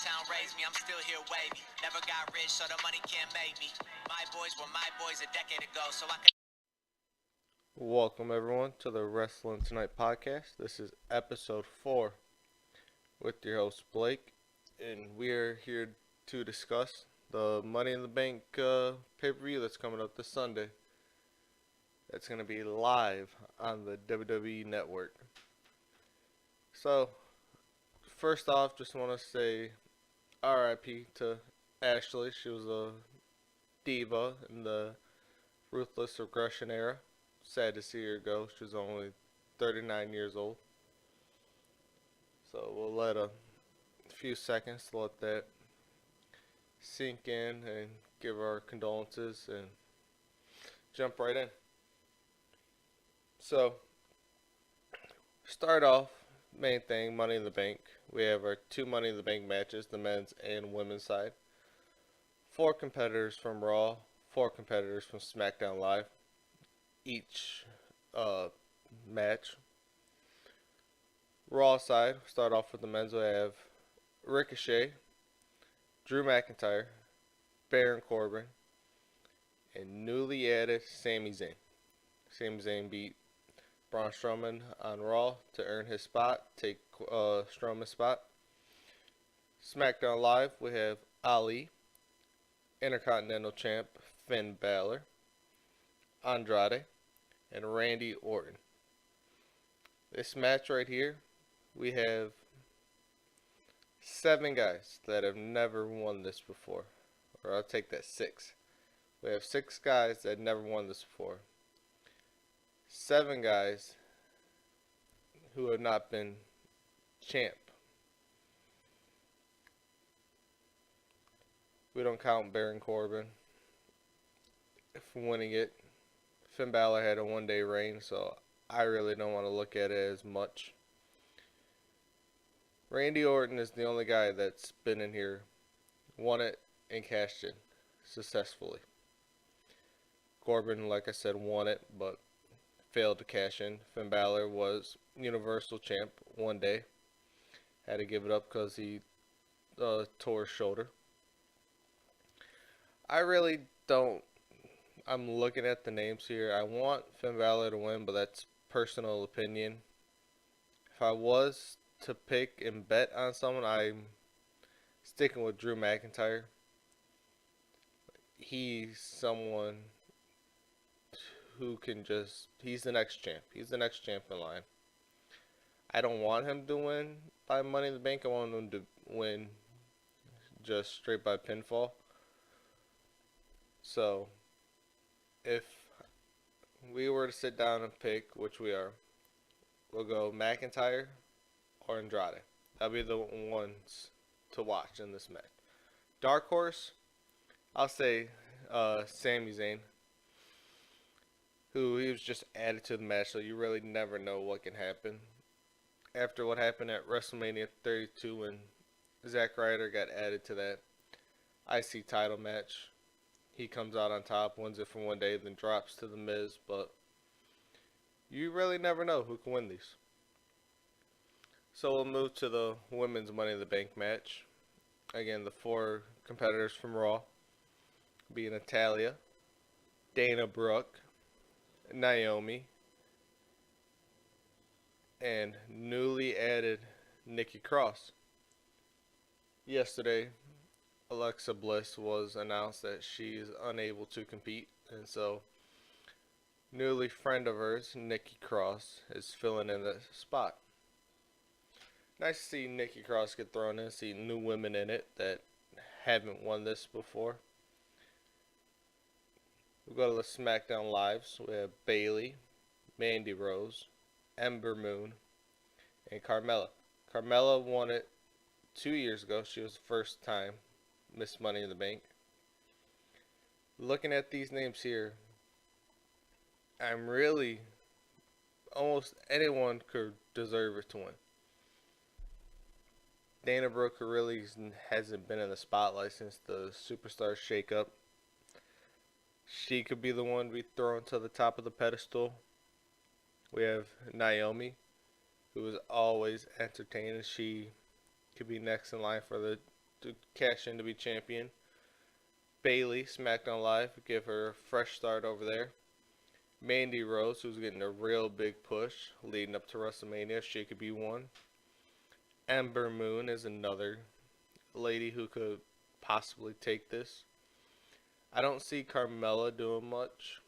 Motown raised me, I'm still here wavy. Never got rich, so the money can't make me. My boys were my boys a decade ago, so I could. Welcome everyone to the Wrestling Tonight podcast. This is episode 4 with your host Blake, and we are here to discuss the Money in the Bank pay-per-view that's coming up this Sunday. That's going to be live on the WWE Network. So, first off, just want to say RIP to Ashley. She was a diva in the Ruthless Aggression era. Sad to see her go. She was only 39 years old. So we'll let a few seconds to let that sink in and give our condolences and jump right in. So, start off, main thing, Money in the Bank. We have our 2 Money in the Bank matches, the men's and women's side. 4 competitors from Raw, 4 competitors from SmackDown Live. Each match. Raw side, start off with the men's. We have Ricochet, Drew McIntyre, Baron Corbin, and newly added Sami Zayn. Sami Zayn beat Braun Strowman on Raw to earn his spot, take Strowman's spot. SmackDown Live, we have Ali, Intercontinental Champ Finn Balor, Andrade, and Randy Orton. This match right here, we have 7 guys that have never won this before. Or I'll take that 6. We have 6 guys that never won this before. 7 guys who have not been champ. We don't count Baron Corbin for winning it. Finn Balor had a 1-day reign, so I really don't want to look at it as much. Randy Orton is the only guy that's been in here, won it, and cashed in successfully. Corbin, like I said, won it, but failed to cash in. Finn Balor was Universal Champ 1 day. Had to give it up because he tore his shoulder. I really don't. I'm looking at the names here. I want Finn Balor to win, but that's personal opinion. If I was to pick and bet on someone, I'm sticking with Drew McIntyre. He's someone who can he's the next champ. He's the next champ in line. I don't want him to win by Money in the Bank. I want him to win just straight by pinfall. So, if we were to sit down and pick, which we are, we'll go McIntyre or Andrade. That'll be the ones to watch in this match. Dark Horse, I'll say Sami Zayn, who he was just added to the match, so you really never know what can happen. After what happened at WrestleMania 32 when Zack Ryder got added to that IC title match, he comes out on top, wins it for 1 day, then drops to The Miz. But you really never know who can win these. So we'll move to the women's Money in the Bank match. Again, the 4 competitors from Raw being Natalya, Dana Brooke, Naomi, and newly added Nikki Cross. Yesterday, Alexa Bliss was announced that she is unable to compete, and so newly friend of hers, Nikki Cross, is filling in the spot. Nice to see Nikki Cross get thrown in, see new women in it that haven't won this before. We'll go to the SmackDown Lives. We have Bayley, Mandy Rose, Ember Moon, and Carmella. Carmella won it 2 years ago. She was the first time Miss Money in the Bank. Looking at these names here, I'm really, almost anyone could deserve it to win. Dana Brooke really hasn't been in the spotlight since the Superstar shakeup. She could be the one to be thrown to the top of the pedestal. We have Naomi, who is always entertaining. She could be next in line for the to cash in to be champion. Bailey, SmackDown Live, give her a fresh start over there. Mandy Rose, who's getting a real big push leading up to WrestleMania. She could be one. Ember Moon is another lady who could possibly take this. I don't see Carmella doing much.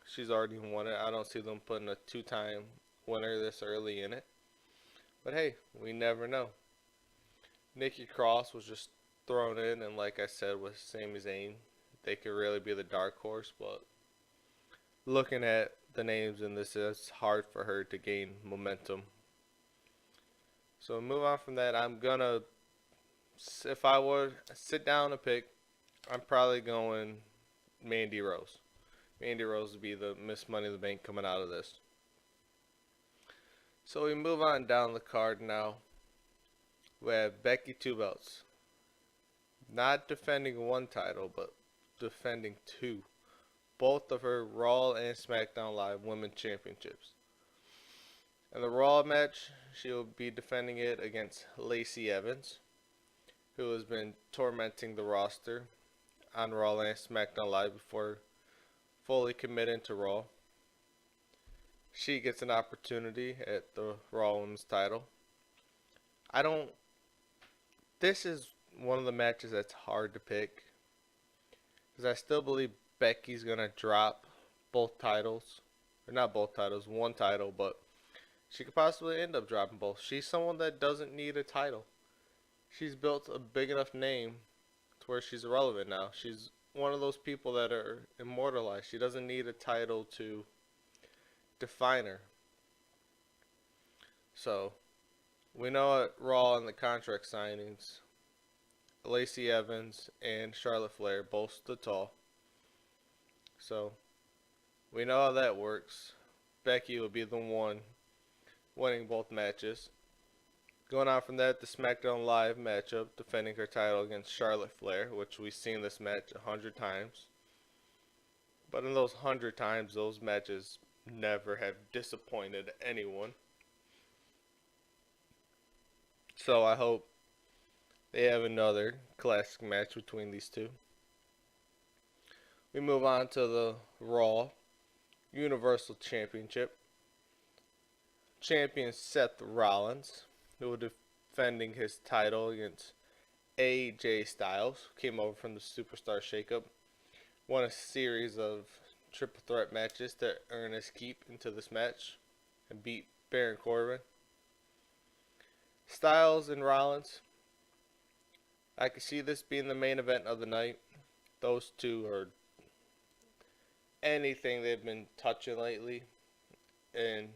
She's already won it. I don't see them putting a two-time winner this early in it. But hey, we never know. Nikki Cross was just thrown in, and like I said with Sami Zayn, they could really be the dark horse, but looking at the names in this, it's hard for her to gain momentum. So move on from that. If I would sit down and pick, I'm probably going Mandy Rose. Mandy Rose would be the Miss Money in the Bank coming out of this. So we move on down the card now. We have Becky Two Belts. Not defending one title, but defending two. Both of her Raw and SmackDown Live Women's Championships. In the Raw match, she will be defending it against Lacey Evans, who has been tormenting the roster on Raw and SmackDown Live before fully committing to Raw. She gets an opportunity at the Raw Women's title. This is one of the matches that's hard to pick, because I still believe Becky's going to drop both titles. Or not both titles, one title, but she could possibly end up dropping both. She's someone that doesn't need a title. She's built a big enough name to where she's irrelevant now. She's one of those people that are immortalized. She doesn't need a title to define her. So, we know at Raw in the contract signings, Lacey Evans and Charlotte Flair both stood tall. So, we know how that works. Becky will be the one winning both matches. Going on from that, the SmackDown Live matchup, defending her title against Charlotte Flair, which we've seen this match 100 times. But in those 100 times, those matches never have disappointed anyone. So I hope they have another classic match between these two. We move on to the Raw Universal Championship. Champion Seth Rollins, who will be defending his title against AJ Styles, who came over from the Superstar Shakeup. Won a series of triple threat matches to earn his keep into this match and beat Baron Corbin. Styles and Rollins, I could see this being the main event of the night. Those two are anything they've been touching lately, and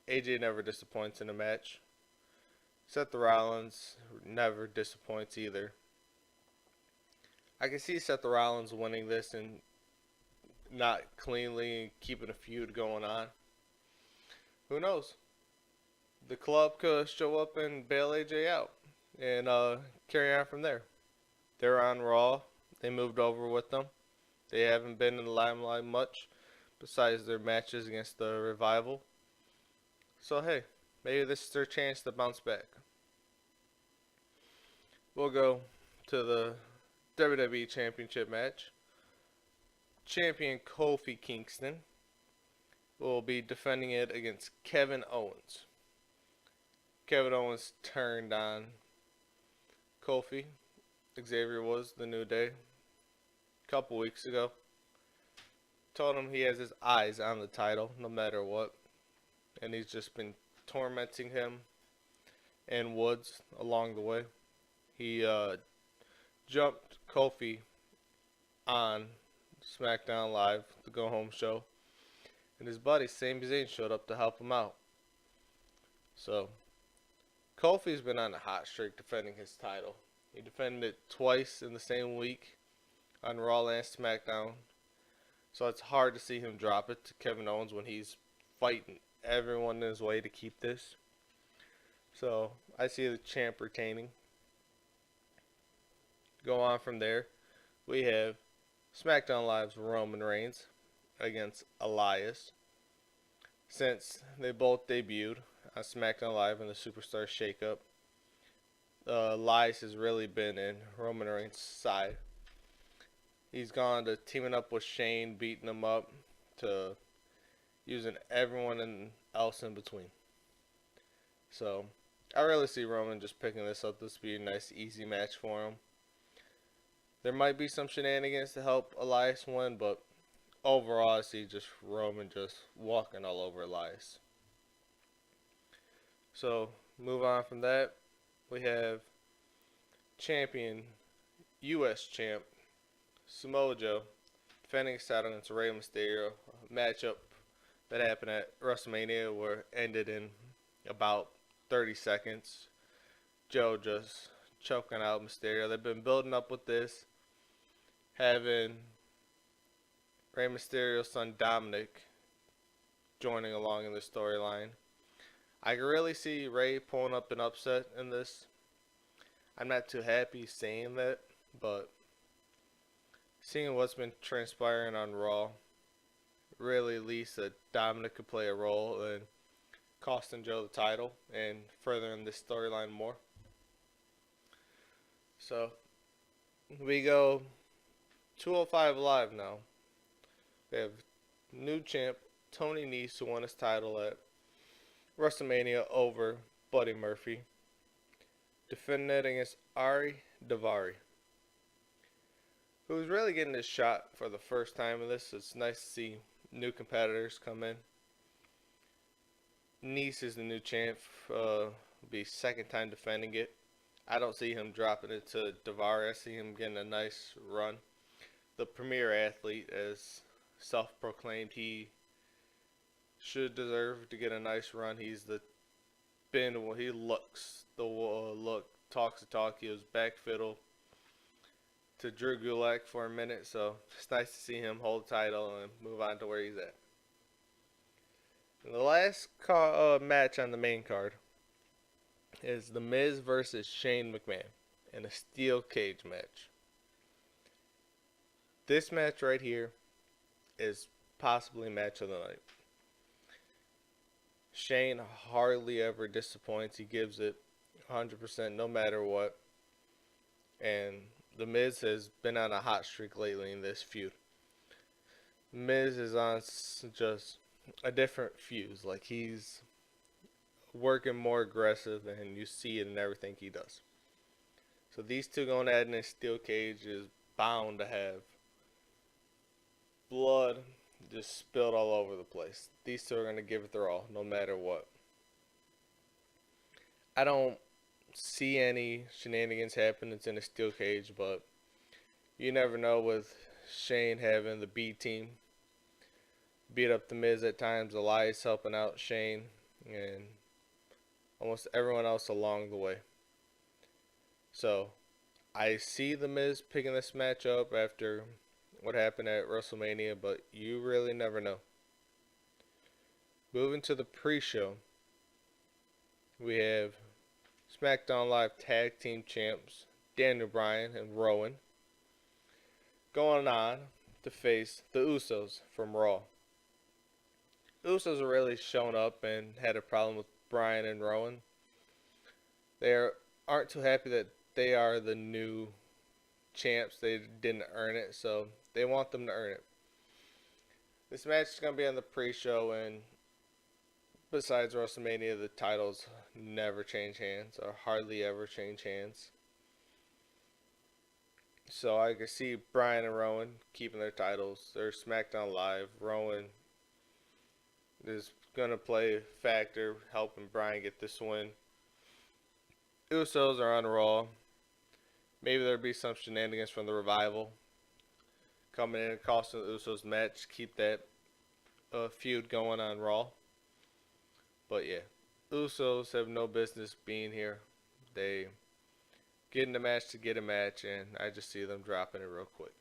AJ never disappoints in a match. Seth Rollins never disappoints either. I can see Seth Rollins winning this and not cleanly keeping a feud going on. Who knows? The club could show up and bail AJ out and carry on from there. They're on Raw. They moved over with them. They haven't been in the limelight much besides their matches against the Revival. So hey, maybe this is their chance to bounce back. We'll go to the WWE Championship match. Champion Kofi Kingston will be defending it against Kevin Owens. Kevin Owens turned on Kofi. Xavier was the New Day a couple weeks ago. Told him he has his eyes on the title no matter what. And he's just been tormenting him and Woods along the way. He jumped Kofi on SmackDown Live, the Go Home show. And his buddy Sami Zayn showed up to help him out. So, Kofi's been on a hot streak defending his title. He defended it twice in the same week on Raw and SmackDown. So it's hard to see him drop it to Kevin Owens when he's fighting everyone in his way to keep this. So I see the champ retaining. Go on from there. We have SmackDown Live's Roman Reigns against Elias. Since they both debuted on SmackDown Live in the Superstar Shakeup, Elias has really been in Roman Reigns' side. He's gone to teaming up with Shane, beating him up, to using everyone else in between. So I really see Roman just picking this up. This would be a nice, easy match for him. There might be some shenanigans to help Elias win, but overall, I see just Roman just walking all over Elias. So move on from that. We have champion, U.S. champ, Samoa Joe, defending his title against Rey Mysterio. A matchup that happened at WrestleMania where it ended in about 30 seconds. Joe just choking out Mysterio. They've been building up with this, having Rey Mysterio's son Dominic joining along in the storyline. I can really see Rey pulling up an upset in this. I'm not too happy saying that, but seeing what's been transpiring on Raw, really at least that Dominic could play a role in costing Joe the title and furthering this storyline more. So we go 205 Live now. We have new champ Tony Nese, who won his title at WrestleMania over Buddy Murphy, defending it against Ari Daivari, who's really getting his shot for the first time in this. It's nice to see new competitors come in. Nese is the new champ. Be second time defending it. I don't see him dropping it to Daivari. I see him getting a nice run. The premier athlete, as self-proclaimed, he should deserve to get a nice run. He's the he looks the look, talks the talk. He was back fiddle to Drew Gulak for a minute, so it's nice to see him hold the title and move on to where he's at. And the last match on the main card is The Miz versus Shane McMahon in a steel cage match. This match right here is possibly match of the night. Shane hardly ever disappoints. He gives it 100% no matter what. And The Miz has been on a hot streak lately in this feud. Miz is on just a different fuse. Like, he's working more aggressive, and you see it in everything he does. So these two going at it in a steel cage is bound to have blood just spilled all over the place. These two are going to give it their all, no matter what. I don't see any shenanigans happening. It's in a steel cage, but you never know with Shane having the B team beat up The Miz at times. Elias helping out Shane and almost everyone else along the way. So I see The Miz picking this match up after what happened at WrestleMania, but you really never know. Moving to the pre-show, we have SmackDown Live Tag Team Champs Daniel Bryan and Rowan going on to face the Usos from Raw. Usos are really shown up and had a problem with Bryan and Rowan. They aren't too happy that they are the new champs. They didn't earn it, so they want them to earn it. This match is going to be on the pre-show, and besides WrestleMania, the titles never change hands, or hardly ever change hands. So I can see Bryan and Rowan keeping their titles. They're SmackDown Live. Rowan is going to play a factor helping Bryan get this win. Usos are on Raw. Maybe there'll be some shenanigans from the Revival coming in and costing the Usos match. Keep that feud going on Raw. But yeah, Usos have no business being here. They get in the match to get a match, and I just see them dropping it real quick.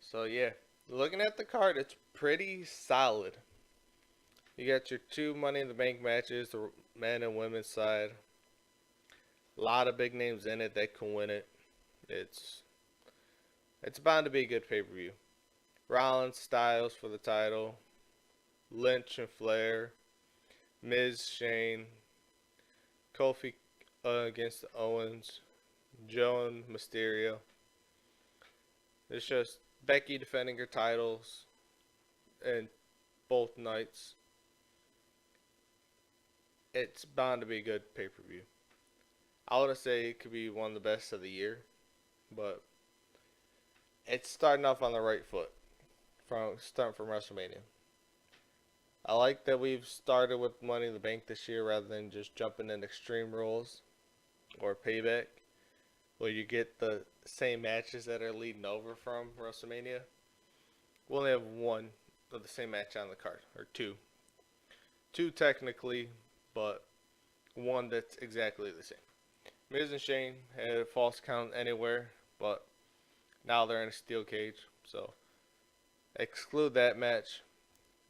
So yeah, looking at the card, it's pretty solid. You got your two Money in the Bank matches, the men and women's side. A lot of big names in it that can win it. It's bound to be a good pay-per-view. Rollins, Styles for the title. Lynch and Flair. Miz, Shane. Kofi, against Owens, Joe and Mysterio. It's just Becky defending her titles and both nights. It's bound to be a good pay-per-view. I would say it could be one of the best of the year, but it's starting off on the right foot starting from WrestleMania. I like that we've started with Money in the Bank this year rather than just jumping in Extreme Rules or Payback, where you get the same matches that are leading over from WrestleMania. We only have one of the same match on the card, or two. Two technically, but one that's exactly the same. Miz and Shane had a false count anywhere, but now they're in a steel cage, so exclude that match.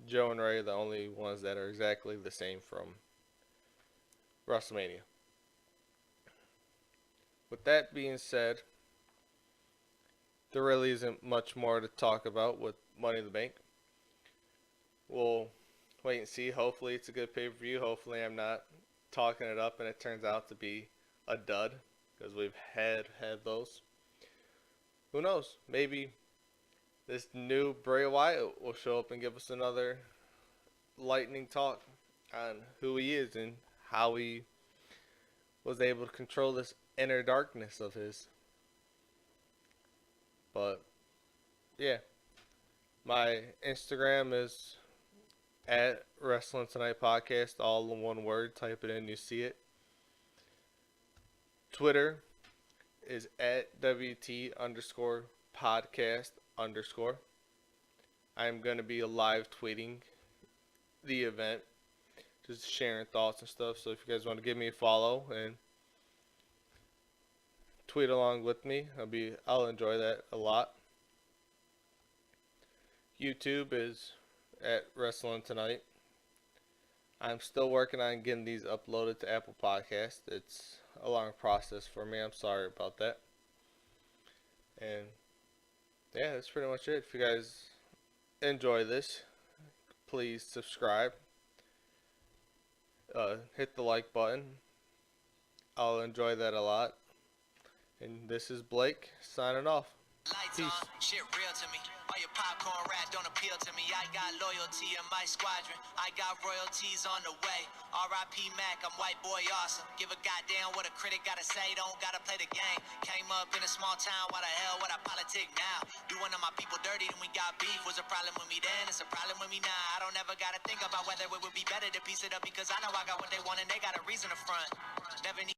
Joe and Ray are the only ones that are exactly the same from WrestleMania. With that being said, there really isn't much more to talk about with Money in the Bank. We'll wait and see. Hopefully it's a good pay-per-view. Hopefully I'm not talking it up and it turns out to be a dud, because we've had those. Who knows? Maybe this new Bray Wyatt will show up and give us another lightning talk on who he is and how he was able to control this inner darkness of his. But yeah, my Instagram is at Wrestling Tonight Podcast, all in one word. Type it in, you see it. Twitter is at WT_podcast_. I'm going to be live tweeting the event, just sharing thoughts and stuff. So if you guys want to give me a follow and tweet along with me, I'll enjoy that a lot. YouTube is at Wrestling Tonight. I'm still working on getting these uploaded to Apple Podcasts. It's a long process for me. I'm sorry about that. And yeah, that's pretty much it. If you guys enjoy this, please subscribe. Hit the like button. I'll enjoy that a lot. And this is Blake signing off. Lights Peace. on, shit real to me. All your popcorn rap don't appeal to me. I got loyalty in my squadron. I got royalties on the way. R.I.P. Mac, I'm white boy awesome. Give a goddamn what a critic gotta say. Don't gotta play the game. Came up in a small town. Why the hell would I politic now? Do one of my people dirty, then we got beef. Was a problem with me then, it's a problem with me now. I don't ever gotta think about whether it would be better to piece it up, because I know I got what they want and they got a reason to front. Never need